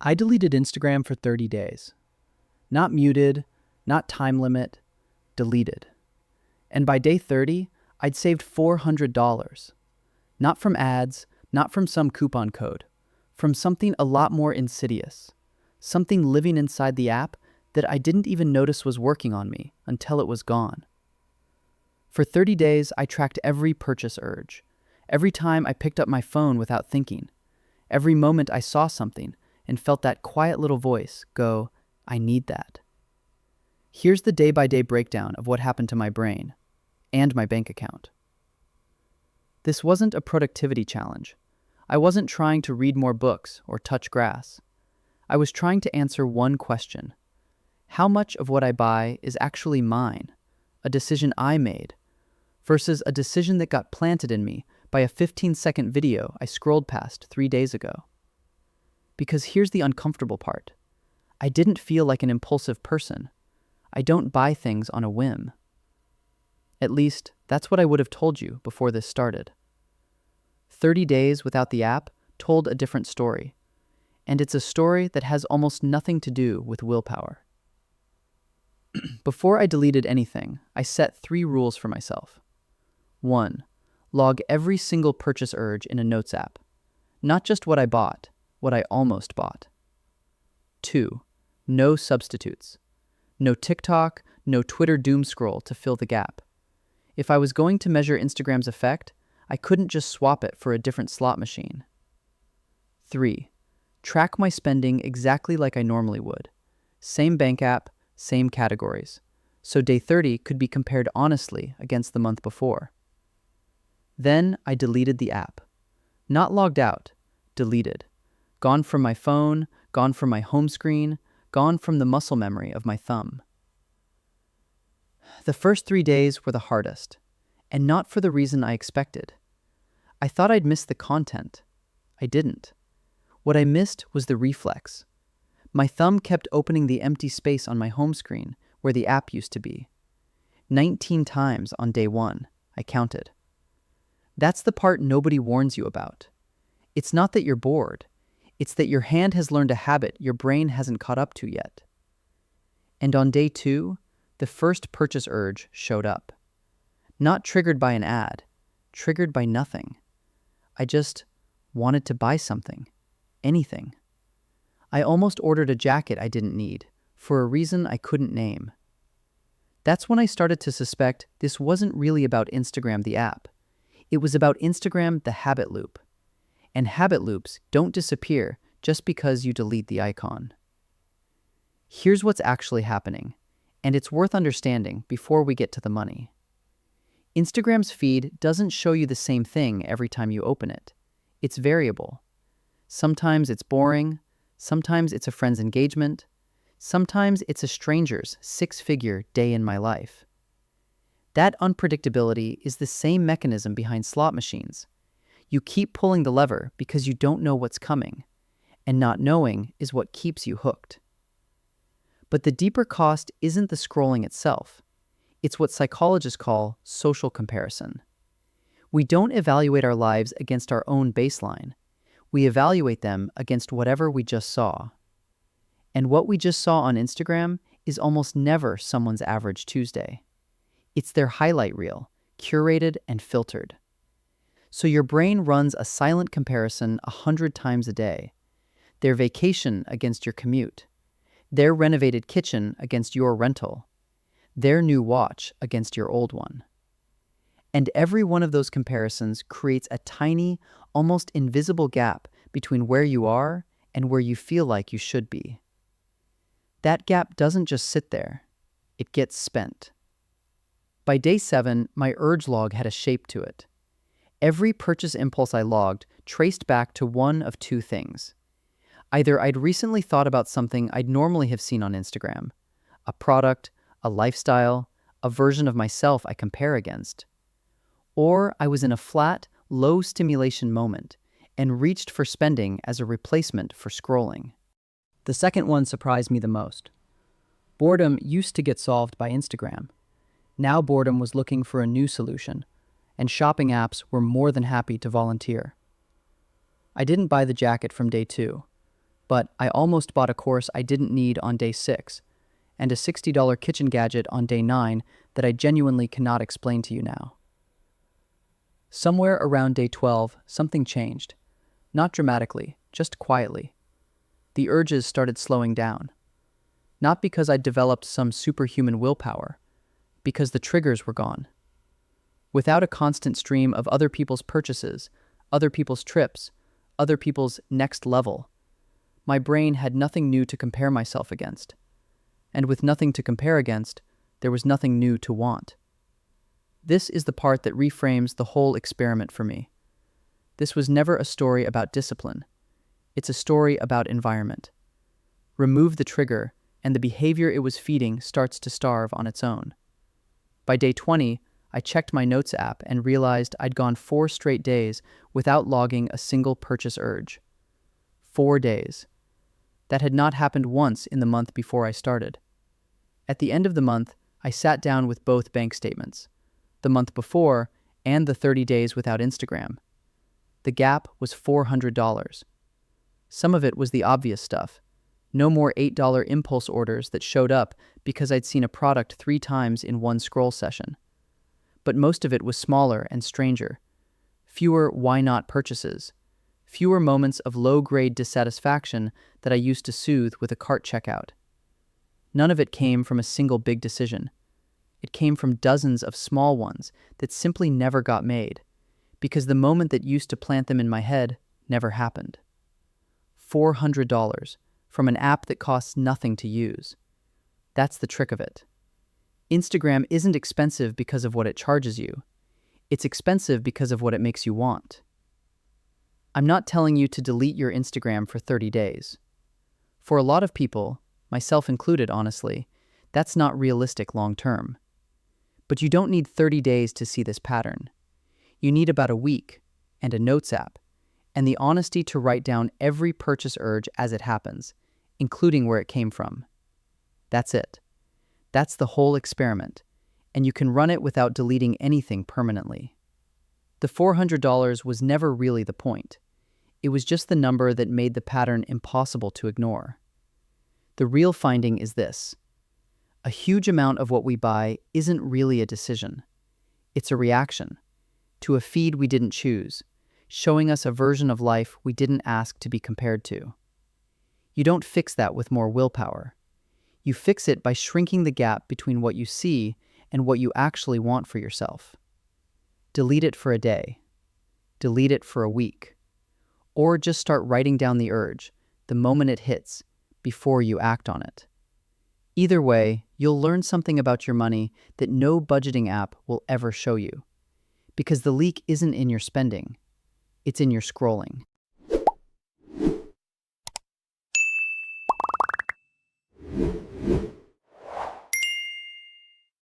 I deleted Instagram for 30 days. Not muted, not time limit, deleted. And by day 30, I'd saved $400. Not from ads, not from some coupon code, from something a lot more insidious. Something living inside the app that I didn't even notice was working on me until it was gone. For 30 days, I tracked every purchase urge. Every time I picked up my phone without thinking. Every moment I saw something and felt that quiet little voice go, I need that. Here's the day-by-day breakdown of what happened to my brain and my bank account. This wasn't a productivity challenge. I wasn't trying to read more books or touch grass. I was trying to answer one question. How much of what I buy is actually mine, a decision I made, versus a decision that got planted in me by a 15-second video I scrolled past 3 days ago? Because here's the uncomfortable part. I didn't feel like an impulsive person. I don't buy things on a whim. At least, that's what I would have told you before this started. 30 days without the app told a different story. And it's a story that has almost nothing to do with willpower. Before I deleted anything, I set 3 rules for myself. 1. Log every single purchase urge in a notes app. Not just what I bought, what I almost bought. 2. No substitutes. No TikTok, no Twitter doom scroll to fill the gap. If I was going to measure Instagram's effect, I couldn't just swap it for a different slot machine. 3. Track my spending exactly like I normally would. Same bank app, same categories. So day 30 could be compared honestly against the month before. Then I deleted the app. Not logged out, deleted. Gone from my phone, gone from my home screen, gone from the muscle memory of my thumb. The first 3 days were the hardest, and not for the reason I expected. I thought I'd miss the content. I didn't. What I missed was the reflex. My thumb kept opening the empty space on my home screen where the app used to be. 19 times on day 1, I counted. That's the part nobody warns you about. It's not that you're bored. It's that your hand has learned a habit your brain hasn't caught up to yet. And on day 2, the first purchase urge showed up. Not triggered by an ad, triggered by nothing. I just wanted to buy something. Anything. I almost ordered a jacket I didn't need, for a reason I couldn't name. That's when I started to suspect this wasn't really about Instagram the app. It was about Instagram the habit loop. And habit loops don't disappear just because you delete the icon. Here's what's actually happening, and it's worth understanding before we get to the money. Instagram's feed doesn't show you the same thing every time you open it. It's variable. Sometimes it's boring, sometimes it's a friend's engagement, sometimes it's a stranger's 6-figure day in my life. That unpredictability is the same mechanism behind slot machines. You keep pulling the lever because you don't know what's coming, and not knowing is what keeps you hooked. But the deeper cost isn't the scrolling itself. It's what psychologists call social comparison. We don't evaluate our lives against our own baseline. We evaluate them against whatever we just saw. And what we just saw on Instagram is almost never someone's average Tuesday. It's their highlight reel, curated and filtered. So your brain runs a silent comparison 100 times a day. Their vacation against your commute. Their renovated kitchen against your rental. Their new watch against your old one. And every one of those comparisons creates a tiny, almost invisible gap between where you are and where you feel like you should be. That gap doesn't just sit there. It gets spent. By day 7, my urge log had a shape to it. Every purchase impulse I logged traced back to one of 2 things. Either I'd recently thought about something I'd normally have seen on Instagram, a product, a lifestyle, a version of myself I compare against. Or I was in a flat, low stimulation moment and reached for spending as a replacement for scrolling. The second one surprised me the most. Boredom used to get solved by Instagram. Now boredom was looking for a new solution, and shopping apps were more than happy to volunteer. I didn't buy the jacket from day 2. But I almost bought a course I didn't need on day 6, and a $60 kitchen gadget on day 9 that I genuinely cannot explain to you now. Somewhere around day 12, something changed. Not dramatically, just quietly. The urges started slowing down. Not because I'd developed some superhuman willpower, because the triggers were gone. Without a constant stream of other people's purchases, other people's trips, other people's next level, my brain had nothing new to compare myself against. And with nothing to compare against, there was nothing new to want. This is the part that reframes the whole experiment for me. This was never a story about discipline. It's a story about environment. Remove the trigger, and the behavior it was feeding starts to starve on its own. By day 20, I checked my notes app and realized I'd gone 4 straight days without logging a single purchase urge. 4 days. That had not happened once in the month before I started. At the end of the month, I sat down with both bank statements, the month before and the 30 days without Instagram. The gap was $400. Some of it was the obvious stuff. No more $8 impulse orders that showed up because I'd seen a product 3 times in one scroll session. But most of it was smaller and stranger. Fewer why not purchases. Fewer moments of low-grade dissatisfaction that I used to soothe with a cart checkout. None of it came from a single big decision. It came from dozens of small ones that simply never got made, because the moment that used to plant them in my head never happened. $400 from an app that costs nothing to use. That's the trick of it. Instagram isn't expensive because of what it charges you. It's expensive because of what it makes you want. I'm not telling you to delete your Instagram for 30 days. For a lot of people, myself included honestly, that's not realistic long term. But you don't need 30 days to see this pattern. You need about a week, and a notes app, and the honesty to write down every purchase urge as it happens, including where it came from. That's it. That's the whole experiment, and you can run it without deleting anything permanently. The $400 was never really the point. It was just the number that made the pattern impossible to ignore. The real finding is this. A huge amount of what we buy isn't really a decision. It's a reaction to a feed we didn't choose, showing us a version of life we didn't ask to be compared to. You don't fix that with more willpower. You fix it by shrinking the gap between what you see and what you actually want for yourself. Delete it for a day. Delete it for a week. Or just start writing down the urge, the moment it hits, before you act on it. Either way, you'll learn something about your money that no budgeting app will ever show you. Because the leak isn't in your spending, it's in your scrolling.